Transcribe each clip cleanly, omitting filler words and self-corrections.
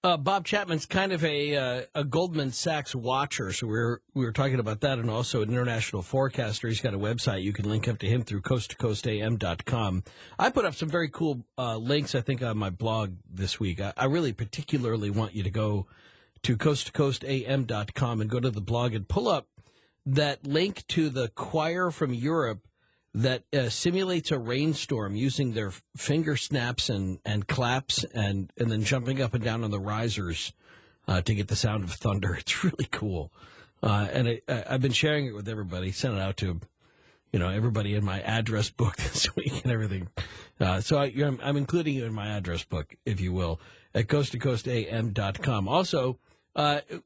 Bob Chapman's kind of a Goldman Sachs watcher, so we were talking about that, and also an international forecaster. He's got a website. You can link up to him through coasttocoastam.com. I put up some very cool links, I think, on my blog this week. I really particularly want you to go to coasttocoastam.com and go to the blog and pull up that link to the choir from Europe that simulates a rainstorm using their finger snaps and claps and then jumping up and down on the risers to get the sound of thunder. It's really cool. And I've been sharing it with everybody, sent it out to, everybody in my address book this week and everything. So I'm including you in my address book, if you will, at coasttocoastam.com. Also,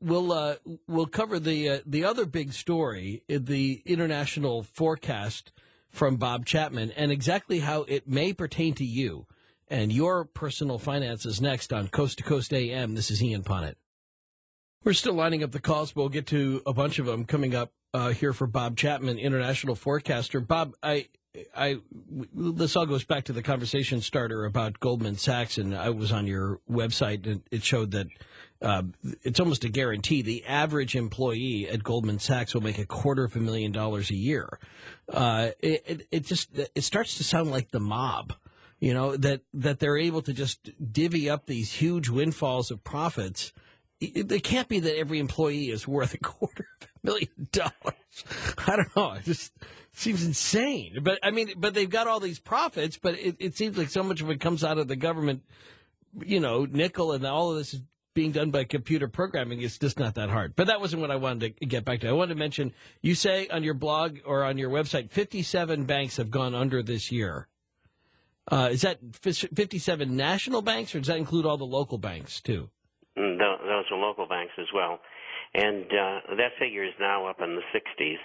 we'll cover the other big story, the international forecast from Bob Chapman, and exactly how it may pertain to you and your personal finances next on Coast to Coast AM. This is Ian Punnett. We're still lining up the calls, but we'll get to a bunch of them coming up here for Bob Chapman, international forecaster. Bob, this all goes back to the conversation starter about Goldman Sachs, and I was on your website, and it showed that it's almost a guarantee. The average employee at Goldman Sachs will make $250,000 a year. It starts to sound like the mob, that they're able to just divvy up these huge windfalls of profits. It can't be that every employee is worth $250,000. I don't know. It just seems insane. But they've got all these profits, but it seems like so much of it comes out of the government, nickel, and all of this is being done by computer programming. It's just not that hard. But that wasn't what I wanted to get back to. I wanted to mention, you say on your blog or on your website, 57 banks have gone under this year. Is that 57 national banks, or does that include all the local banks, too? Those are local banks as well. And that figure is now up in the 60s.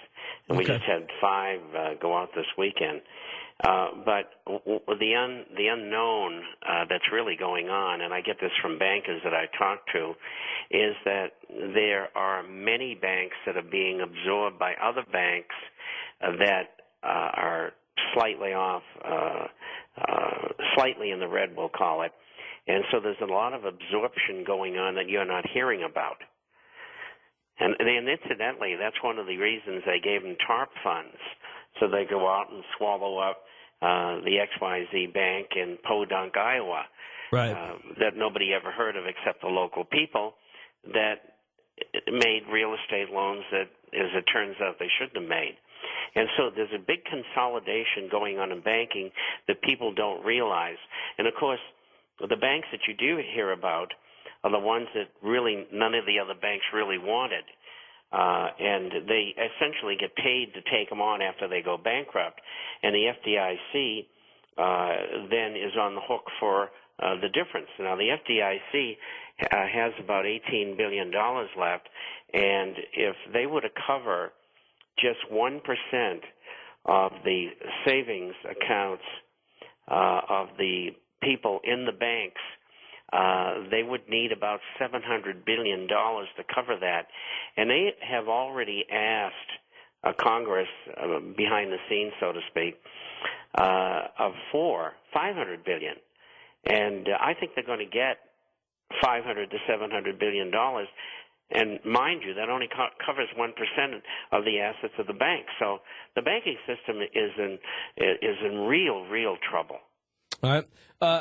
And we just had 5 go out this weekend. But the unknown that's really going on, and I get this from bankers that I talk to, is that there are many banks that are being absorbed by other banks that are slightly off, slightly in the red, we'll call it. And so there's a lot of absorption going on that you're not hearing about. And incidentally, that's one of the reasons they gave them TARP funds, so they go out and swallow up the XYZ Bank in Podunk, Iowa, right? That nobody ever heard of except the local people that made real estate loans that, as it turns out, they shouldn't have made. And so there's a big consolidation going on in banking that people don't realize. And, of course, the banks that you do hear about are the ones that really none of the other banks really wanted. And they essentially get paid to take them on after they go bankrupt. And the FDIC then is on the hook for the difference. Now, the FDIC has about $18 billion left, and if they were to cover just 1% of the savings accounts of the people in the banks, they would need about $700 billion to cover that. And they have already asked Congress, behind the scenes, so to speak, for $500 billion. And I think they're going to get $500 to $700 billion. And mind you, that only covers 1% of the assets of the bank. So the banking system is in real trouble. All right.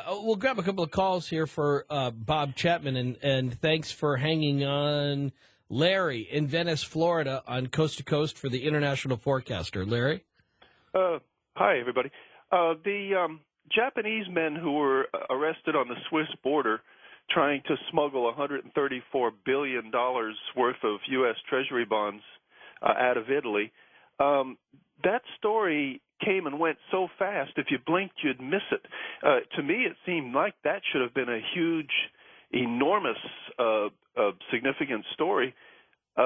We'll grab a couple of calls here for Bob Chapman, and thanks for hanging on. Larry in Venice, Florida, on Coast to Coast for the International Forecaster. Larry? Hi, everybody. The Japanese men who were arrested on the Swiss border trying to smuggle $134 billion worth of U.S. Treasury bonds out of Italy, that story came and went so fast, if you blinked, you'd miss it. To me, it seemed like that should have been a huge, enormous, significant story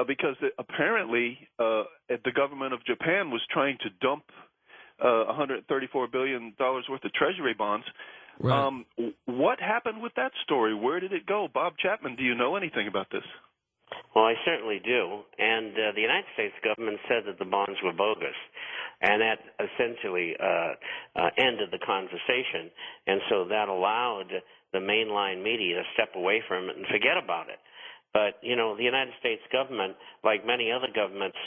because apparently the government of Japan was trying to dump $134 billion worth of Treasury bonds. Right. What happened with that story? Where did it go? Bob Chapman, do you know anything about this? Well, I certainly do. And the United States government said that the bonds were bogus. And that essentially ended the conversation. And so that allowed the mainline media to step away from it and forget about it. But, you know, the United States government, like many other governments,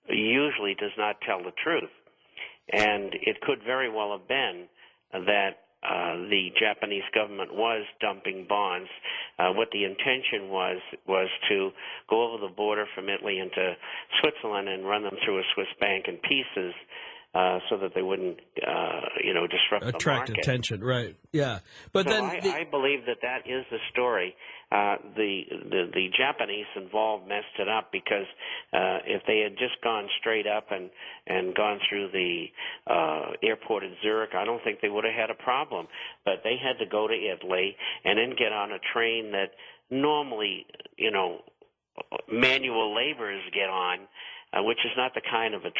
usually does not tell the truth. And it could very well have been that the Japanese government was dumping bonds. What the intention was to go over the border from Italy into Switzerland and run them through a Swiss bank in pieces, so that they wouldn't, disrupt the attract market. attention, right? Yeah, but So then I believe that is the story. The Japanese involved messed it up because if they had just gone straight up and gone through the airport in Zurich, I don't think they would have had a problem. But they had to go to Italy and then get on a train that normally, manual laborers get on, which is not the kind of a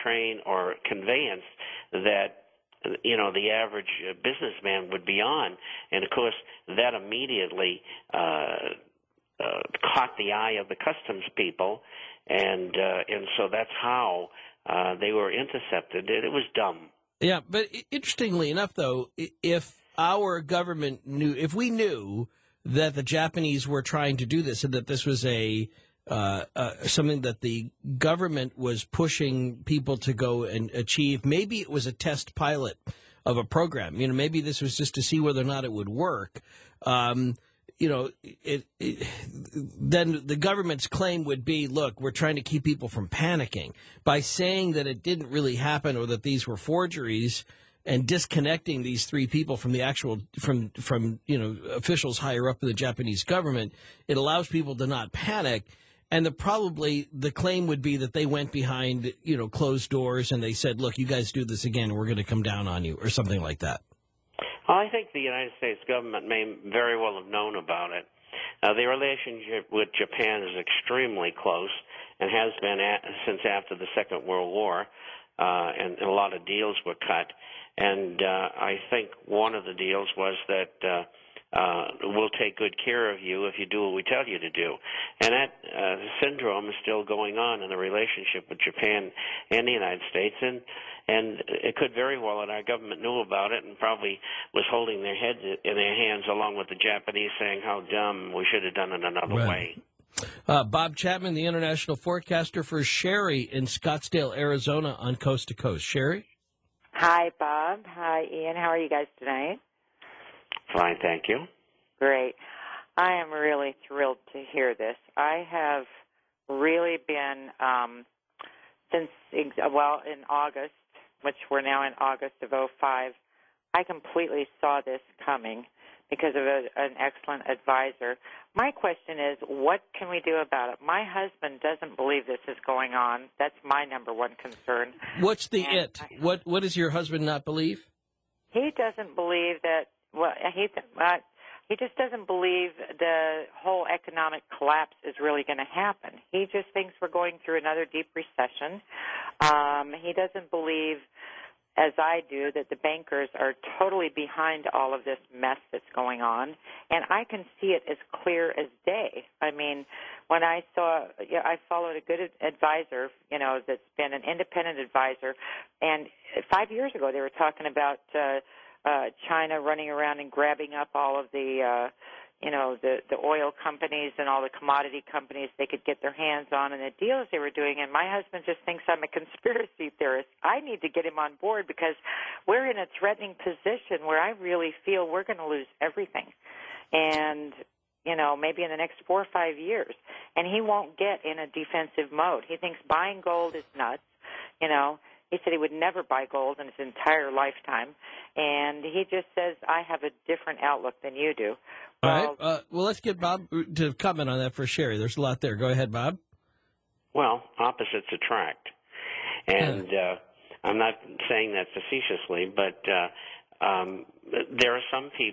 train or conveyance that the average businessman would be on. And of course, that immediately caught the eye of the customs people, and so that's how they were intercepted. It was dumb. Yeah, but interestingly enough, though, if our government if we knew that the Japanese were trying to do this and that this was something that the government was pushing people to go and achieve, maybe it was a test pilot of a program. Maybe this was just to see whether or not it would work. Then the government's claim would be, look, we're trying to keep people from panicking. By saying that it didn't really happen or that these were forgeries and disconnecting these three people from the actual, from officials higher up in the Japanese government, it allows people to not panic. And the claim would be that they went behind, closed doors and they said, look, you guys do this again, and we're going to come down on you, or something like that. Well, I think the United States government may very well have known about it. The relationship with Japan is extremely close and has been since after the Second World War, and a lot of deals were cut. And I think one of the deals was that we'll take good care of you if you do what we tell you to do. And that syndrome is still going on in the relationship with Japan and the United States. And it could very well that our government knew about it and probably was holding their heads in their hands along with the Japanese, saying how dumb, we should have done it another way. Bob Chapman, the international forecaster for Sherry in Scottsdale, Arizona, on Coast to Coast. Sherry? Hi, Bob. Hi, Ian. How are you guys tonight? Fine, thank you. Great. I am really thrilled to hear this. I have really been, in August, which we're now in August of 2005, I completely saw this coming because of an excellent advisor. My question is, what can we do about it? My husband doesn't believe this is going on. That's my number one concern. What's What does your husband not believe? He doesn't believe that. Well, he just doesn't believe the whole economic collapse is really going to happen. He just thinks we're going through another deep recession. He doesn't believe, as I do, that the bankers are totally behind all of this mess that's going on. And I can see it as clear as day. I mean, when I followed a good advisor, that's been an independent advisor. And 5 years ago, they were talking about China running around and grabbing up all of the oil companies and all the commodity companies they could get their hands on, and the deals they were doing. And my husband just thinks I'm a conspiracy theorist. I need to get him on board because we're in a threatening position where I really feel we're going to lose everything. And, maybe in the next 4 or 5 years. And he won't get in a defensive mode. He thinks buying gold is nuts, He said he would never buy gold in his entire lifetime. And he just says, I have a different outlook than you do. All right. Well, let's get Bob to comment on that for Sherry. There's a lot there. Go ahead, Bob. Well, opposites attract. And I'm not saying that facetiously, but there are some people